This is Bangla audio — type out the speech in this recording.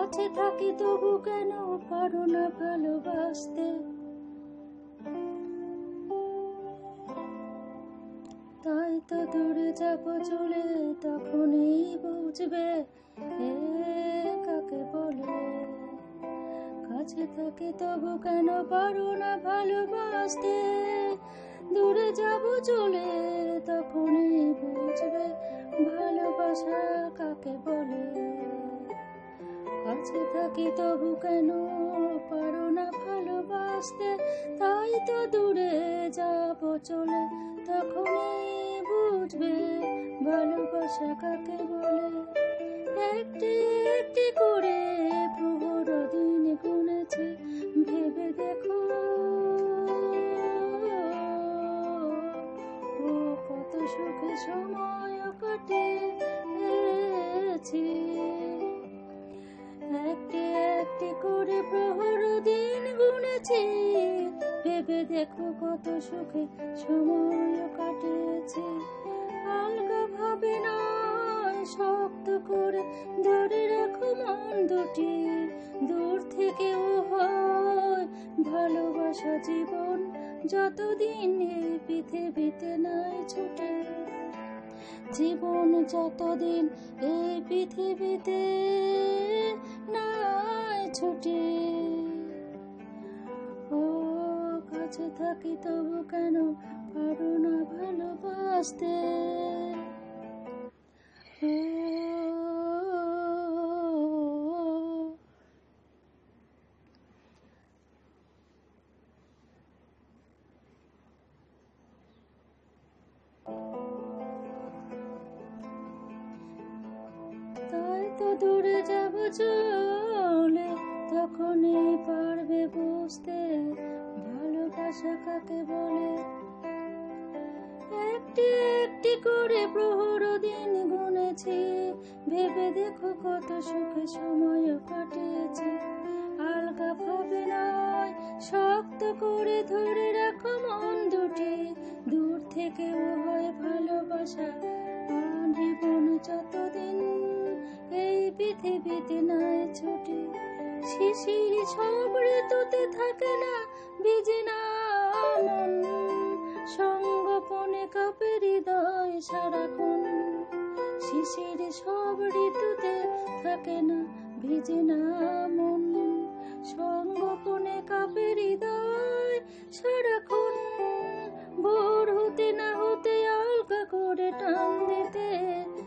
কাছে থাকি তবু কেন পারো না ভালোবাসতে। তাই তো দূরে যাব চলে, তখনই বুঝবে এ কাকে বলে। কাছে থাকি তবু কেন পারো না ভালোবাসতে। দূরে যাব চলে, তখনই বুঝবে ভালোবাসা কাকে বলে। কাছে থাকি তবু কেন পারো না ভালোবাসতে। তাই তো দূরে যাব চলে, তখনই বুঝবে ভালোবাসা কাকে বলে। একটি একটি করে প্রহর দিন গুনেছি, ভেবে দেখো ও কত সুখে সময় কাটিয়েছি। একটি একটি করে প্রহর দিন গুনেছি, ভেবে দেখো কত সুখে সময় কাটিয়েছি। আলগা ভাবে নয়, শক্ত করে ধরে রাখো মন দুটি। দূর থেকেও হয় ভালোবাসা জীবন, যতদিন এই পৃথিবীতে নাই ছুটে। জীবন যতদিন এই পৃথিবীতে নাই ছুটে। ও কাছে থাকি তবু কেন পারো না ভালোবাসতে। তাই তো দূরে যাব চলে, তখনই পারবে বুঝতে ভালোবাসা কাকে বলে। একটি একটি করে প্রহর দিন গুনেছি, ভেবে দেখো কত সুখে সময় কাটিয়েছি। আলগা ভাবে নয়, শক্ত করে ধরে রাখো মন দুটি। দূর থেকেও হয় ভালোবাসা জীবন, যতদিন এই পৃথিবীতে নাই ছুটি। শিশির সব ঋতুতে থাকে না, ভিজে না মন। সঙ্গোপনে কাঁপে হৃদয় সারাক্ষণ। শিশির সব ঋতুতে থাকে না, ভিজে না মন। সঙ্গোপনে কাঁপে হৃদয়